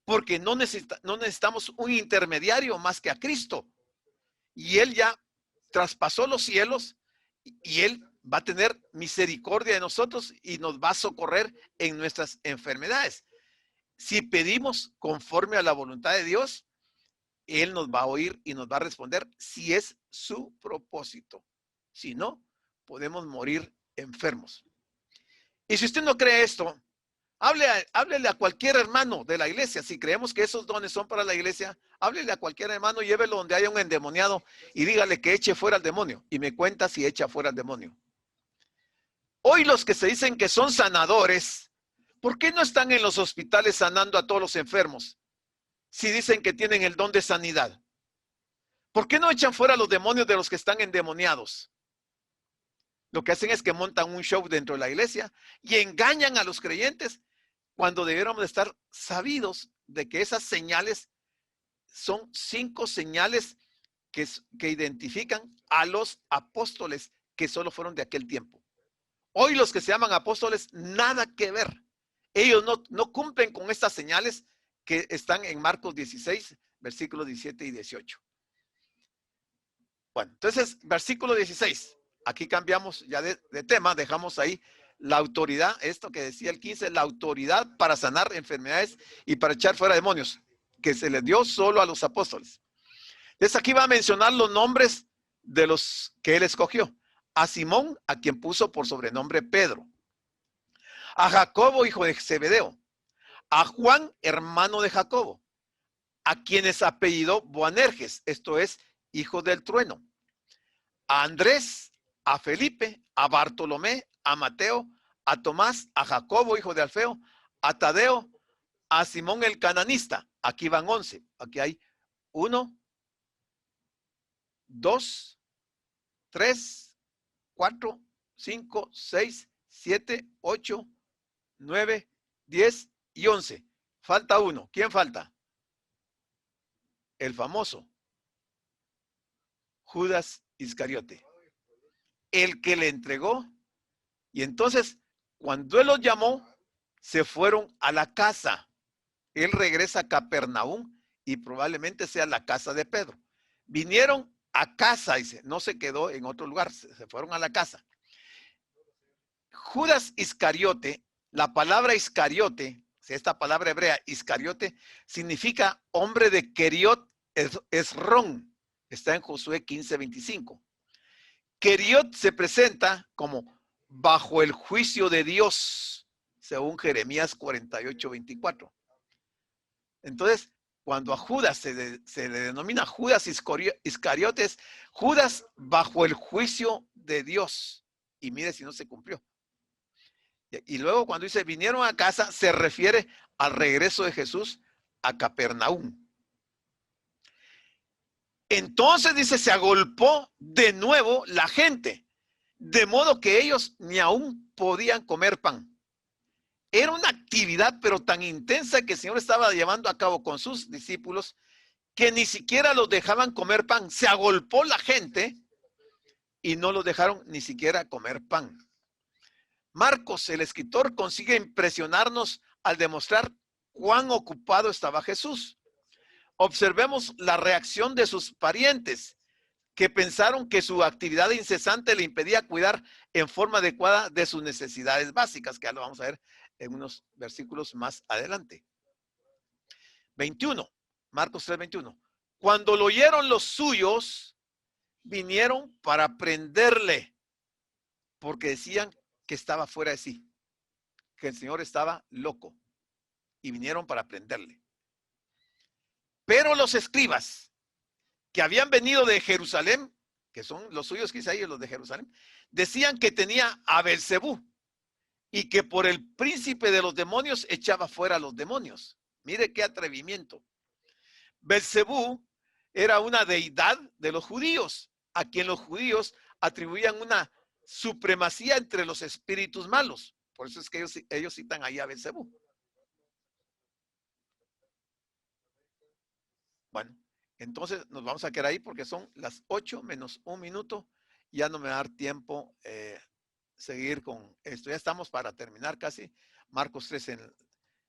porque no necesitamos un intermediario más que a Cristo. Y Él ya traspasó los cielos y Él va a tener misericordia de nosotros y nos va a socorrer en nuestras enfermedades. Si pedimos conforme a la voluntad de Dios, Él nos va a oír y nos va a responder si es su propósito. Si no, podemos morir enfermos. Y si usted no cree esto, háblele a cualquier hermano de la iglesia. Si creemos que esos dones son para la iglesia, háblele a cualquier hermano, llévelo donde haya un endemoniado y dígale que eche fuera al demonio. Y me cuenta si echa fuera al demonio. Hoy los que se dicen que son sanadores, ¿por qué no están en los hospitales sanando a todos los enfermos? Si dicen que tienen el don de sanidad. ¿Por qué no echan fuera los demonios de los que están endemoniados? Lo que hacen es que montan un show dentro de la iglesia y engañan a los creyentes cuando debiéramos estar sabidos de que esas señales son 5 señales que identifican a los apóstoles que solo fueron de aquel tiempo. Hoy los que se llaman apóstoles, nada que ver. Ellos no cumplen con estas señales que están en Marcos 16, versículos 17 y 18. Bueno, entonces, versículo 16. Aquí cambiamos ya de tema, dejamos ahí la autoridad, esto que decía el 15, la autoridad para sanar enfermedades y para echar fuera demonios, que se les dio solo a los apóstoles. Entonces aquí va a mencionar los nombres de los que él escogió. A Simón, a quien puso por sobrenombre Pedro. A Jacobo, hijo de Zebedeo. A Juan, hermano de Jacobo. A quienes apellidó Boanerges, esto es, hijo del trueno. A Andrés, a Felipe, a Bartolomé, a Mateo, a Tomás, a Jacobo, hijo de Alfeo, a Tadeo, a Simón el cananista. Aquí van 11. Aquí hay 1, 2, 3, 4, 5, 6, 7, 8, 9, 10 y 11. Falta uno. ¿Quién falta? El famoso Judas Iscariote, el que le entregó. Y entonces, cuando él los llamó, se fueron a la casa. Él regresa a Capernaum y probablemente sea la casa de Pedro. Vinieron a casa, dice, no se quedó en otro lugar, se fueron a la casa. Judas Iscariote, la palabra Iscariote, esta palabra hebrea Iscariote, significa hombre de Keriot Esrón. Está en Josué 15:25. Keriot se presenta como bajo el juicio de Dios, según Jeremías 48:24. Entonces, cuando a Judas se le denomina Judas Iscariotes, Judas bajo el juicio de Dios. Y mire si no se cumplió. Y luego cuando dice vinieron a casa, se refiere al regreso de Jesús a Capernaum. Entonces dice, se agolpó de nuevo la gente, de modo que ellos ni aún podían comer pan. Era una actividad pero tan intensa que el Señor estaba llevando a cabo con sus discípulos que ni siquiera los dejaban comer pan. Se agolpó la gente y no los dejaron ni siquiera comer pan. Marcos, el escritor, consigue impresionarnos al demostrar cuán ocupado estaba Jesús. Observemos la reacción de sus parientes, que pensaron que su actividad incesante le impedía cuidar en forma adecuada de sus necesidades básicas, que ya lo vamos a ver en unos versículos más adelante. 21, Marcos 3:21. Cuando lo oyeron los suyos, vinieron para prenderle, porque decían que estaba fuera de sí, que el Señor estaba loco, y vinieron para prenderle. Pero los escribas que habían venido de Jerusalén, que son los suyos que dice ahí, los de Jerusalén, decían que tenía a Belcebú y que por el príncipe de los demonios echaba fuera a los demonios. Mire qué atrevimiento. Belcebú era una deidad de los judíos, a quien los judíos atribuían una supremacía entre los espíritus malos. Por eso es que ellos citan ahí a Belcebú. Bueno, entonces nos vamos a quedar ahí porque son las 8 menos 1 minuto. Ya no me va a dar tiempo seguir con esto. Ya estamos para terminar casi. Marcos 3,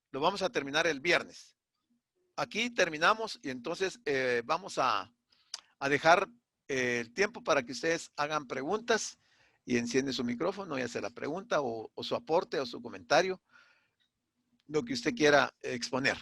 lo vamos a terminar el viernes. Aquí terminamos y entonces vamos a dejar el tiempo para que ustedes hagan preguntas y enciende su micrófono y hace la pregunta o su aporte o su comentario, lo que usted quiera exponer.